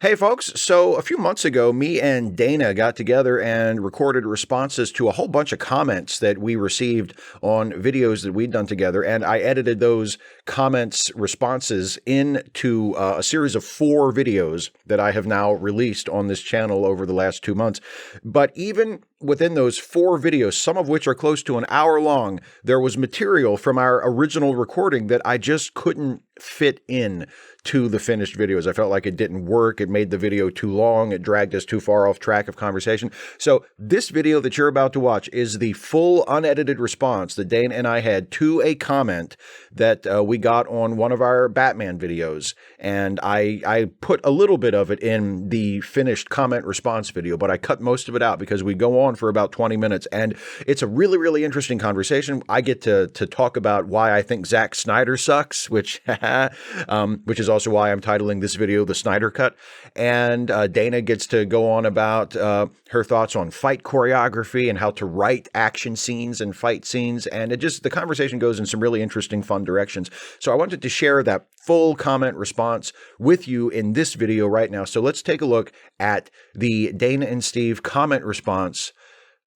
Hey, folks. So, a few months ago, me and Dana got together and recorded responses to a whole bunch of comments that we received on videos that we'd done together. And I edited those comments responses into a series of 4 videos that I have now released on this channel over the last 2 months. But even within those 4 videos, some of which are close to an hour long, there was material from our original recording that I just couldn't fit in to the finished videos. I felt like it didn't work. It made the video too long. It dragged us too far off track of conversation. So this video that you're about to watch is the full unedited response that Dane and I had to a comment that we got on one of our Batman videos. And I put a little bit of it in the finished comment response video, but I cut most of it out because we go on for about 20 minutes. And it's a really, really interesting conversation. I get to talk about why I think Zack Snyder sucks, which is also why I'm titling this video The Snyder Cut. And Dana gets to go on about her thoughts on fight choreography and how to write action scenes and fight scenes. And the conversation goes in some really interesting, fun directions. So I wanted to share that full comment response with you in this video right now. So let's take a look at the Dana and Steve comment response,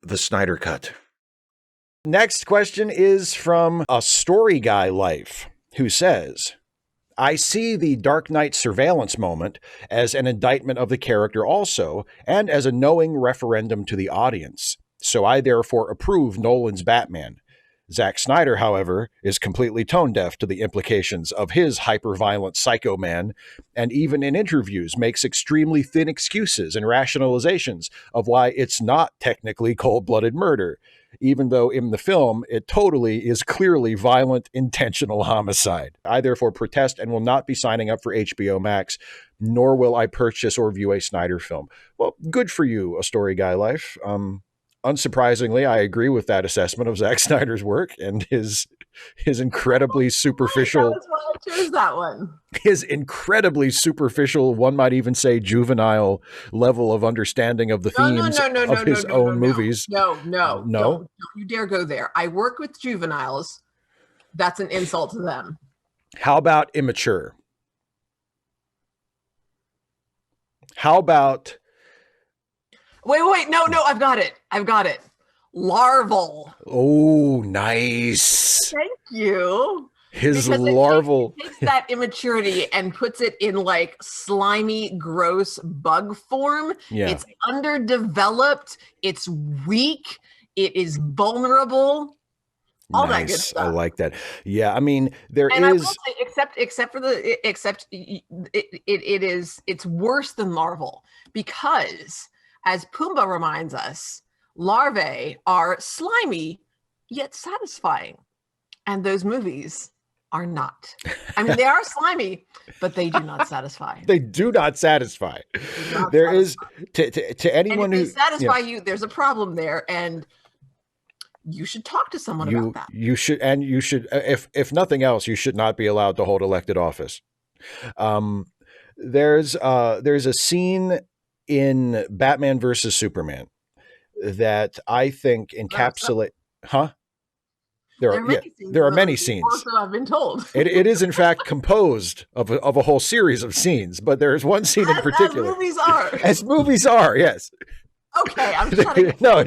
The Snyder Cut. Next question is from a story guy life who says, I see the Dark Knight surveillance moment as an indictment of the character also, and as a knowing referendum to the audience. So I therefore approve Nolan's Batman. Zack Snyder, however, is completely tone deaf to the implications of his hyper-violent Psycho Man, and even in interviews makes extremely thin excuses and rationalizations of why it's not technically cold-blooded murder, even though in the film it totally is clearly violent, intentional homicide. I therefore protest and will not be signing up for HBO Max, nor will I purchase or view a Snyder film. Well, good for you, A Story Guy Life. Unsurprisingly, I agree with that assessment of Zack Snyder's work and his incredibly superficial. That's why I chose that one. His incredibly superficial, one might even say juvenile level of understanding of the themes of his own movies. No, don't you dare go there. I work with juveniles. That's an insult to them. How about immature? How about... Wait, no, I've got it. Larval. Oh, nice. Thank you. His larval. It takes that immaturity and puts it in like slimy, gross bug form. Yeah. It's underdeveloped. It's weak. It is vulnerable. All that good stuff. I like that. Yeah, I mean, I will say, it's worse than larval because, as Pumbaa reminds us, larvae are slimy yet satisfying, and those movies are not. I mean, they are slimy, but they do not satisfy. They do not satisfy. There is to anyone who satisfy you. There's a problem there, and you should talk to someone about that. You should, if nothing else, you should not be allowed to hold elected office. There's a scene in Batman versus Superman that I think encapsulate. There are many scenes. Also, I've been told. It is in fact composed of a whole series of scenes, but there is one scene in particular. As movies are. As movies are, yes. Okay, I'm shutting up. No,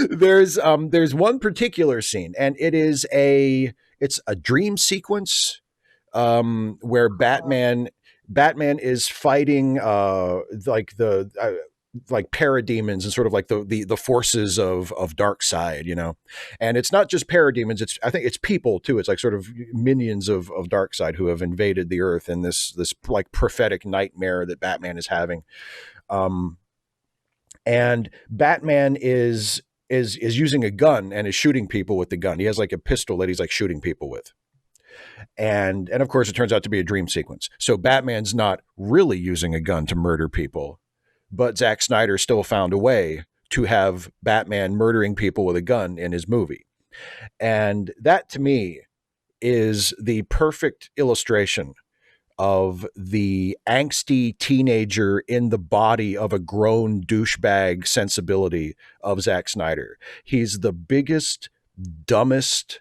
there's one particular scene, and it's a dream sequence where Batman is fighting like parademons and sort of like the forces of Darkseid, you know. And it's not just parademons, I think it's people too. It's like sort of minions of Darkseid who have invaded the earth in this like prophetic nightmare that Batman is having. And Batman is using a gun and is shooting people with the gun. He has like a pistol that he's like shooting people with. And of course it turns out to be a dream sequence. So Batman's not really using a gun to murder people, but Zack Snyder still found a way to have Batman murdering people with a gun in his movie. And that to me is the perfect illustration of the angsty teenager in the body of a grown douchebag sensibility of Zack Snyder. He's the biggest, dumbest,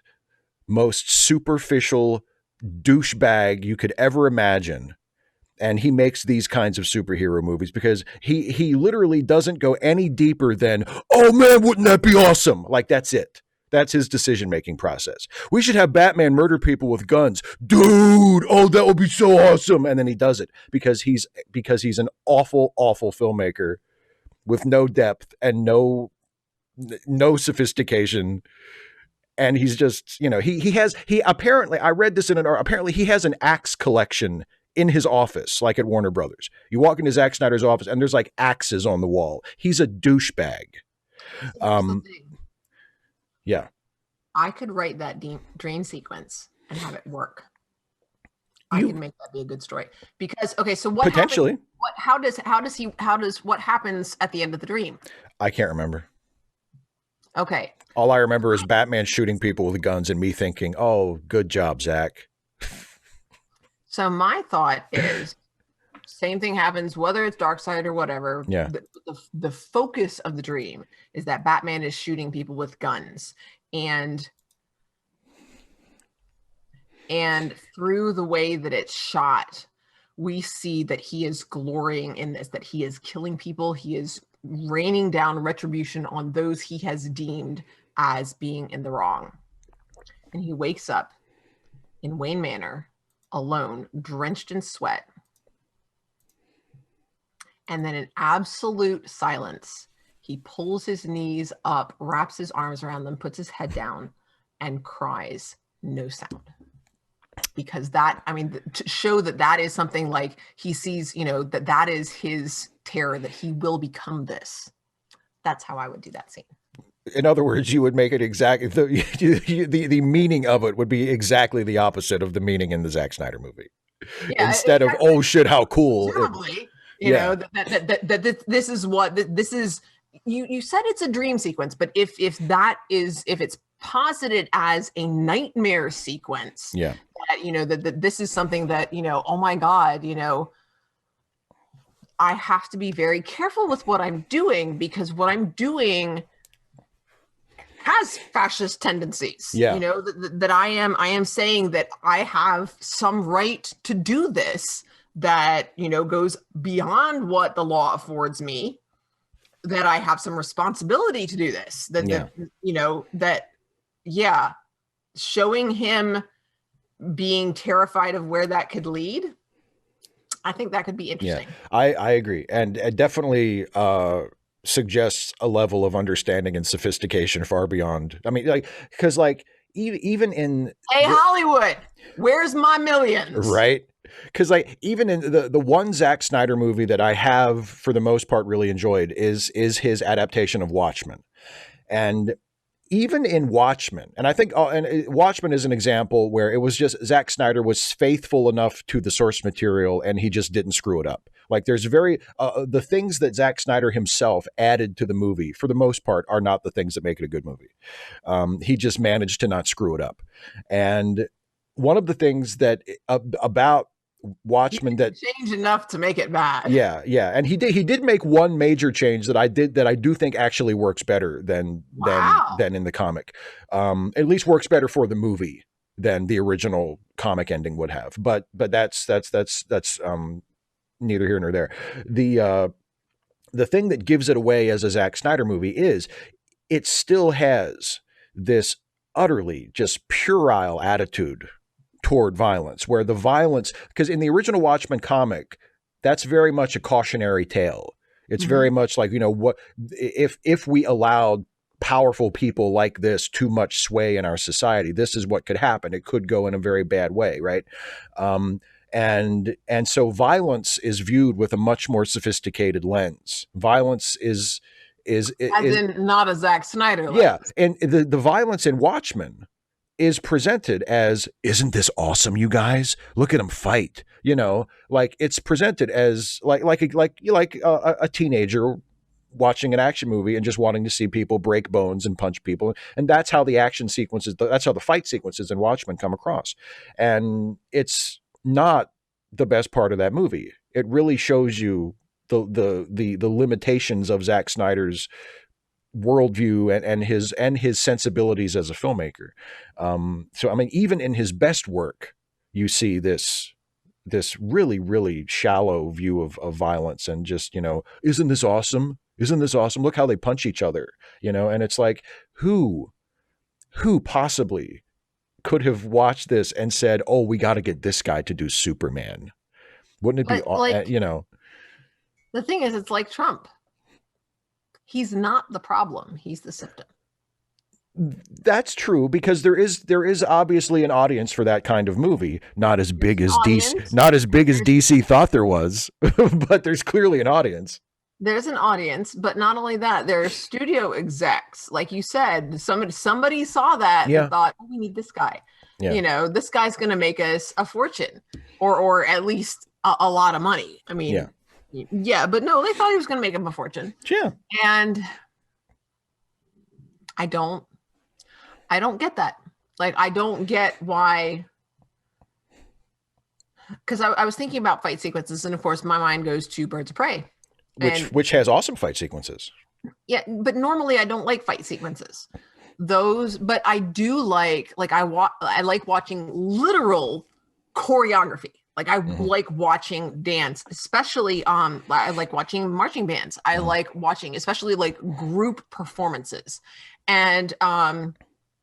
most superficial douchebag you could ever imagine. And he makes these kinds of superhero movies because he literally doesn't go any deeper than, oh man, wouldn't that be awesome? Like, that's it. That's his decision-making process. We should have Batman murder people with guns. Dude, oh, that would be so awesome. And then he does it because he's an awful, awful filmmaker with no depth and no sophistication. And he's just, he apparently, I read this in an article, apparently he has an axe collection in his office, like at Warner Brothers. You walk into Zack Snyder's office and there's like axes on the wall. He's a douchebag. Yeah. I could write that dream sequence and have it work. I could make that be a good story because, okay, so what potentially what happens at the end of the dream? I can't remember. Okay. All I remember is Batman shooting people with guns and me thinking, oh, good job, Zach. So my thought is same thing happens, whether it's Darkseid or whatever. Yeah. The focus of the dream is that Batman is shooting people with guns. And through the way that it's shot, we see that he is glorying in this, that he is killing people. He is raining down retribution on those he has deemed as being in the wrong. And he wakes up in Wayne Manor, alone, drenched in sweat. And then in absolute silence, he pulls his knees up, wraps his arms around them, puts his head down, and cries, no sound. Because that, I mean, to show that that is something like he sees, that is his terror, that he will become this. That's how I would do that scene. In other words, you would make it exactly, the meaning of it would be exactly the opposite of the meaning in the Zack Snyder movie. Yeah, instead of, oh shit, how cool. Probably, you know, that this is what, this is, you said it's a dream sequence, but if it's posited as a nightmare sequence, yeah, that this is something that, oh my God, I have to be very careful with what I'm doing because what I'm doing has fascist tendencies. Yeah. That I am saying that I have some right to do this that, goes beyond what the law affords me, that I have some responsibility to do this, showing him being terrified of where that could lead. I think that could be interesting. Yeah, I agree. And it definitely suggests a level of understanding and sophistication far beyond. I mean, because even in Hollywood, where's my millions? Right. Because even in the one Zack Snyder movie that I have for the most part really enjoyed is his adaptation of Watchmen. And even in Watchmen, and I think Watchmen is an example where it was just Zack Snyder was faithful enough to the source material and he just didn't screw it up. Like there's the things that Zack Snyder himself added to the movie for the most part are not the things that make it a good movie. He just managed to not screw it up. And one of the things that about Watchmen that changed enough to make it bad. Yeah. And he did make one major change that I do think actually works better than in the comic. At least works better for the movie than the original comic ending would have. But that's neither here nor there. The thing that gives it away as a Zack Snyder movie is it still has this utterly just puerile attitude toward violence, where the violence, because in the original Watchmen comic, that's very much a cautionary tale. It's very much like, what if we allowed powerful people like this too much sway in our society, this is what could happen. It could go in a very bad way, right? And so violence is viewed with a much more sophisticated lens. Violence is not a Zack Snyder lens. Yeah, and the violence in Watchmen is presented as, isn't this awesome, you guys? Look at them fight. Like it's presented as like a teenager watching an action movie and just wanting to see people break bones and punch people. And that's how the action sequences, that's how the fight sequences in Watchmen come across. And it's not the best part of that movie. It really shows you the limitations of Zack Snyder's worldview and his sensibilities as a filmmaker. So I mean, even in his best work, you see this this really, really shallow view of violence, and just, isn't this awesome? Isn't this awesome? Look how they punch each other, and it's like, who possibly could have watched this and said, oh, we got to get this guy to do Superman? Wouldn't it be, But like, the thing is, it's like Trump. He's not the problem. He's the symptom. That's true, because there is obviously an audience for that kind of movie. Not as big as DC thought there was, but there's clearly an audience. There's an audience, but not only that, there are studio execs. Like you said, somebody saw that and thought, oh, we need this guy. Yeah. This guy's going to make us a fortune, or at least a lot of money. I mean, yeah, but no, they thought he was going to make him a fortune. Yeah. And I don't get that. Like, I don't get why. Because I was thinking about fight sequences, and of course my mind goes to Birds of Prey. Which has awesome fight sequences. Yeah, but normally I don't like fight sequences. But I do like I like watching literal choreography. Like, I like watching dance, especially I like watching marching bands. I like watching especially like group performances. And fight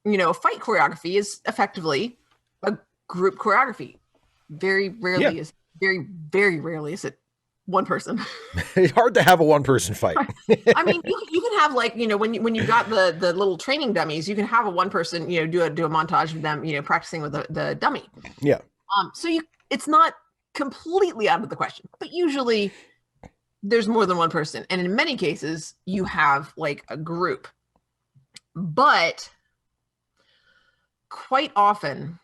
choreography is effectively a group choreography. Very, very rarely is it one person. It's hard to have a one person fight. I mean, you can have, like, when you got the little training dummies, you can have a one person, do a montage of them, practicing with the dummy. Yeah. So it's not completely out of the question, but usually there's more than one person. And in many cases you have like a group, but quite often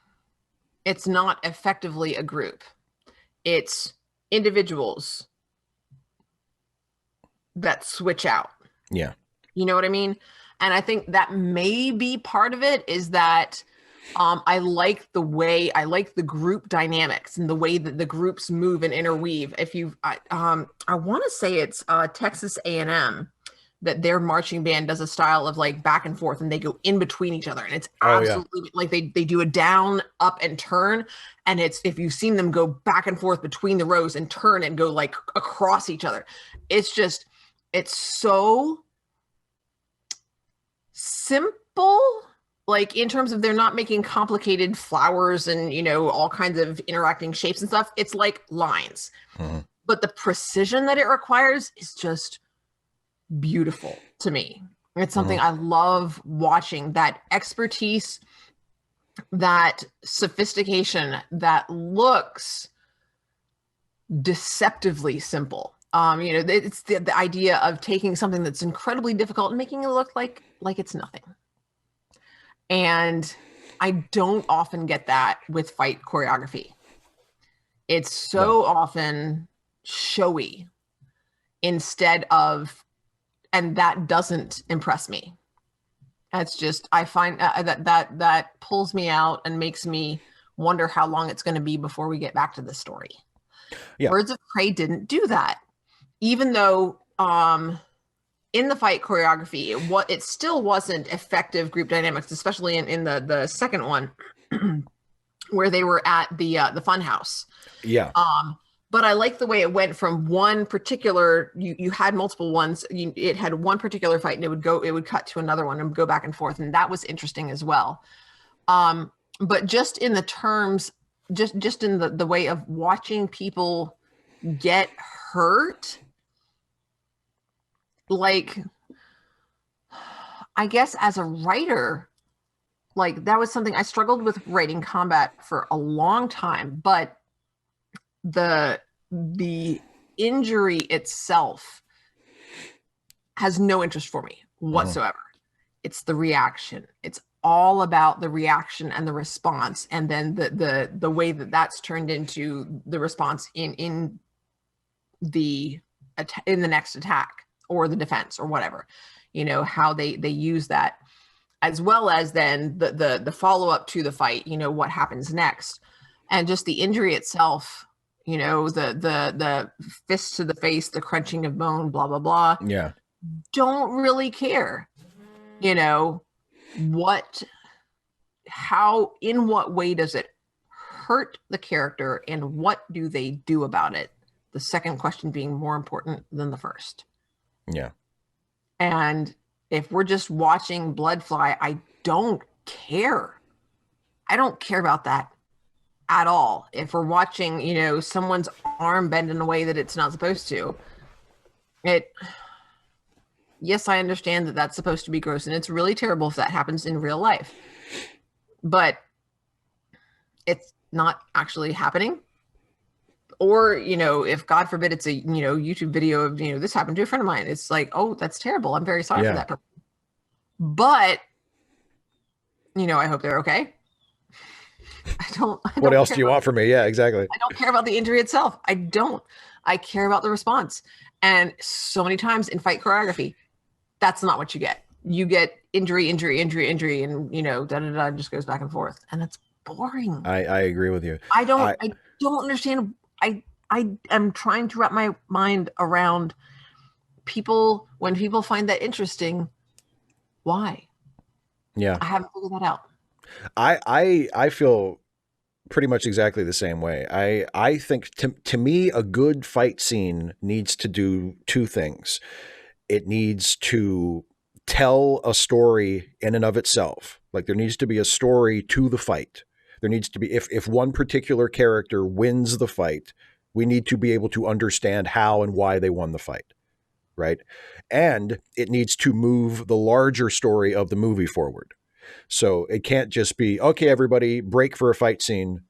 it's not effectively a group. It's individuals that switch out. Yeah. You know what I mean? And I think that may be part of it, is that I like the group dynamics and the way that the groups move and interweave. I want to say it's Texas A&M, that their marching band does a style of like back and forth, and they go in between each other, and it's absolutely like they do a down, up, and turn, and it's, if you've seen them go back and forth between the rows and turn and go like across each other, it's so simple, like in terms of they're not making complicated flowers and all kinds of interacting shapes and stuff. It's like lines, but the precision that it requires is just beautiful to me. It's something I love watching, that expertise, that sophistication that looks deceptively simple. It's the idea of taking something that's incredibly difficult and making it look like it's nothing. And I don't often get that with fight choreography. It's so often showy instead of, and that doesn't impress me. It's just, I find that pulls me out and makes me wonder how long it's going to be before we get back to the story. Yeah. Birds of Prey didn't do that, even though in the fight choreography, it still wasn't effective group dynamics, especially in the second one where they were at the fun house. Yeah. But I like the way it went from one particular, you had multiple ones. It had one particular fight, and it would cut to another one and go back and forth. And that was interesting as well. But just in the terms, just in the way of watching people get hurt, like, I guess as a writer, like, that was something I struggled with writing combat for a long time, but the injury itself has no interest for me whatsoever. It's the reaction. It's all about the reaction and the response, and then the way that that's turned into the response in the next attack or the defense or whatever, how they use that, as well as then the follow-up to the fight, what happens next, and just the injury itself, the fist to the face, the crunching of bone, blah, blah, blah. Yeah. Don't really care, in what way does it hurt the character, and what do they do about it? The second question being more important than the first. Yeah. And if we're just watching blood fly, I don't care. I don't care about that at all. If we're watching, you know, someone's arm bend in a way that it's not supposed to, yes, I understand that that's supposed to be gross, and it's really terrible if that happens in real life, but it's not actually happening. Or, you know, if God forbid it's a, you know, YouTube video of, you know, this happened to a friend of mine, it's like, oh, that's terrible. I'm very sorry for that person. But, you know, I hope they're okay. I don't what else do you want from me? Yeah, exactly. I don't care about the injury itself. I don't. I care about the response. And so many times in fight choreography, that's not what you get. You get injury, and, you know, just goes back and forth. And that's boring. I agree with you. I don't understand. I am trying to wrap my mind around people, when people find that interesting, why? Yeah. I haven't figured that out. I feel pretty much exactly the same way. I think to me, a good fight scene needs to do two things. It needs to tell a story in and of itself. Like, there needs to be a story to the fight. There needs to be, if one particular character wins the fight, we need to be able to understand how and why they won the fight, right? And it needs to move the larger story of the movie forward. So it can't just be, okay, everybody break for a fight scene,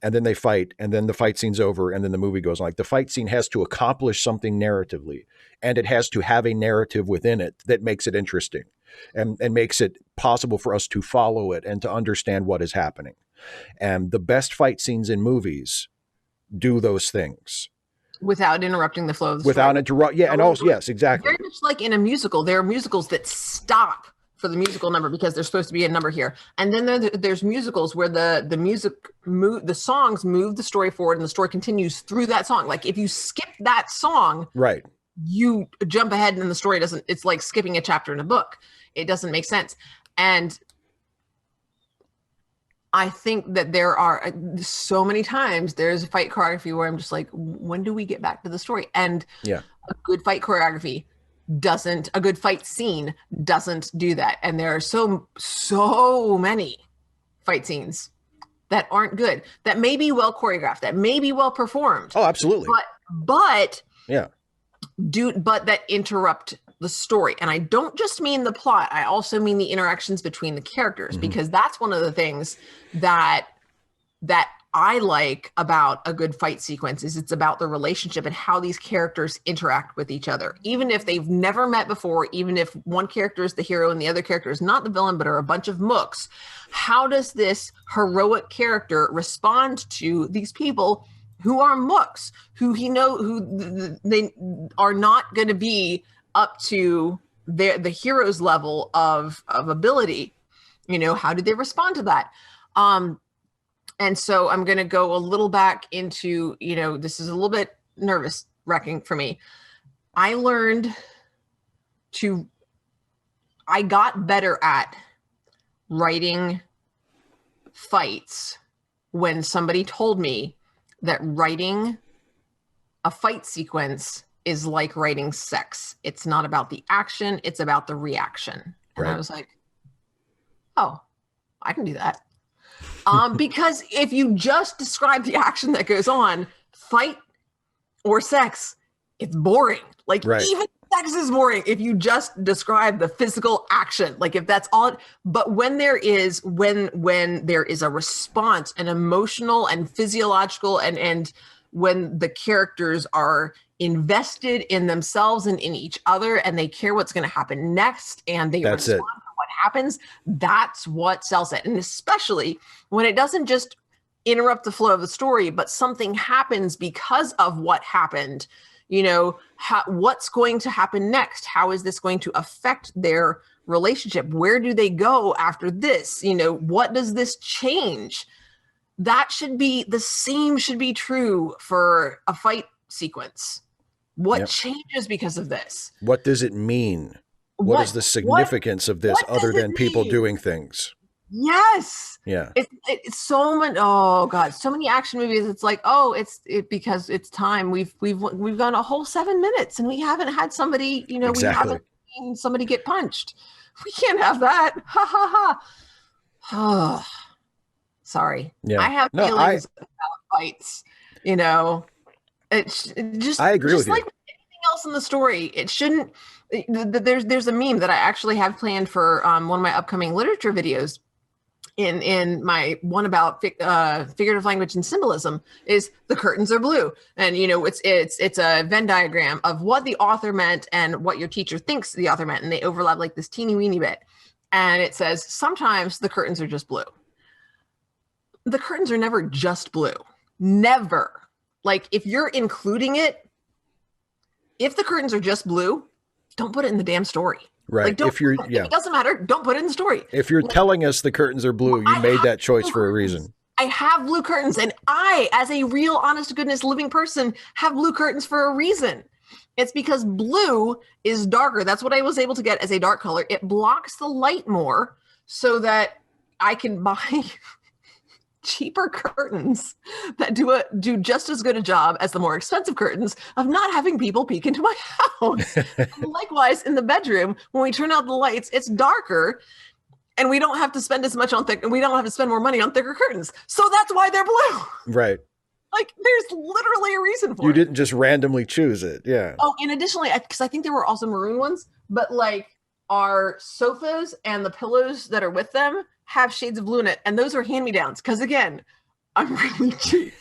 and then they fight, and then the fight scene's over, and then the movie goes on. Like, the fight scene has to accomplish something narratively, and it has to have a narrative within it that makes it interesting and makes it possible for us to follow it and to understand what is happening. And the best fight scenes in movies do those things without interrupting the flow of the story. Yeah, and also, yes, exactly. Very much like in a musical, there are musicals that stop for the musical number because there's supposed to be a number here, and then there's musicals where the songs move the story forward, and the story continues through that song. Like, if you skip that song, right, you jump ahead, and the story doesn't. It's like skipping a chapter in a book. It doesn't make sense. And I think that there are so many times there's a fight choreography where I'm just like, when do we get back to the story? And yeah, a good fight choreography a good fight scene doesn't do that. And there are so many fight scenes that aren't good, that may be well choreographed, that may be well performed. Oh, absolutely. But yeah, but that interrupt the story. And I don't just mean the plot. I also mean the interactions between the characters, because that's one of the things that I like about a good fight sequence is it's about the relationship and how these characters interact with each other. Even if they've never met before, even if one character is the hero and the other character is not the villain, but are a bunch of mooks, how does this heroic character respond to these people who are mooks, who they are not going to be up to the hero's level of ability? You know, how do they respond to that? And so I'm going to go a little back into, you know, this is a little bit nervous wracking for me. I got better at writing fights when somebody told me that writing a fight sequence is like writing sex. It's not about the action, it's about the reaction. And I was like, oh, I can do that. Because if you just describe the action that goes on, fight or sex, it's boring. Like, even sex is boring if you just describe the physical action. Like, if that's all. But when there is a response, an emotional and physiological, and when the characters are invested in themselves and in each other, and they care what's going to happen next, and they respond to what happens, that's what sells it. And especially when it doesn't just interrupt the flow of the story, but something happens because of what happened. You know, what's going to happen next? How is this going to affect their relationship? Where do they go after this? You know, what does this change? That should be the same, should be true for a fight sequence. What changes because of this? What does it mean? What is the significance of this other than people doing things? Yes. Yeah. It's so much. Oh God, so many action movies. It's like, oh, because it's time. We've gone a whole 7 minutes and we haven't had somebody, we Exactly. haven't seen somebody get punched. We can't have that. Ha ha ha. Oh, sorry. Yeah. I have No, feelings about fights. It's just I agree with like you. anything else in the story. It shouldn't. There's a meme that I actually have planned for one of my upcoming literature videos. In my one about figurative language and symbolism is the curtains are blue, and it's a Venn diagram of what the author meant and what your teacher thinks the author meant, and they overlap like this teeny weeny bit, and it says sometimes the curtains are just blue. The curtains are never just blue, never. Like if you're including it, if the curtains are just blue, don't put it in the damn story. Right. Like, if it doesn't matter, don't put it in the story. If you're telling us the curtains are blue, you made that choice for a reason. I have blue curtains, and I, as a real, honest to goodness living person, have blue curtains for a reason. It's because blue is darker. That's what I was able to get as a dark color. It blocks the light more so that I can buy cheaper curtains that do just as good a job as the more expensive curtains of not having people peek into my house. Likewise, in the bedroom, when we turn out the lights, it's darker, and we don't have to spend as much on we don't have to spend more money on thicker curtains. So that's why they're blue. Right. Like there's literally a reason for it. You didn't just randomly choose it. Yeah. Oh, and additionally, because I think there were also maroon ones, but like our sofas and the pillows that are with them have shades of blue in it, and those are hand-me-downs because again, I'm really cheap.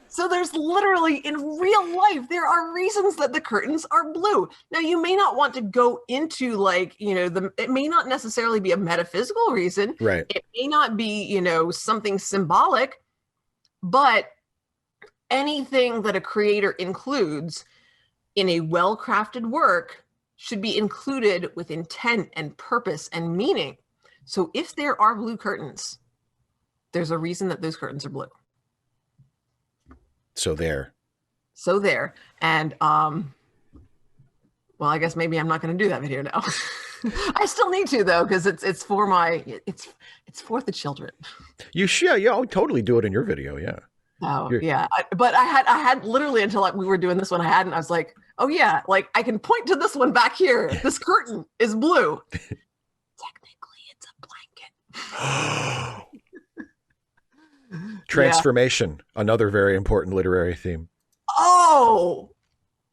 So there's literally, in real life, there are reasons that the curtains are blue. Now you may not want to go into like, it may not necessarily be a metaphysical reason. Right. It may not be, something symbolic, but anything that a creator includes in a well-crafted work should be included with intent and purpose and meaning. So if there are blue curtains, there's a reason that those curtains are blue. So there. And well, I guess maybe I'm not going to do that video now. I still need to though, because it's for the children. You should. Yeah, I'll totally do it in your video. Yeah. Oh yeah, but I had literally until like we were doing this one, I was like, oh yeah, like I can point to this one back here. This curtain is blue. Technically, it's a blanket. Transformation, another very important literary theme. Oh,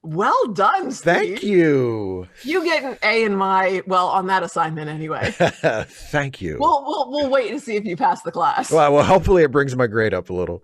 well done, Steve. Thank you. You get an A in on that assignment anyway. Thank you. We'll wait and see if you pass the class. Well, hopefully it brings my grade up a little.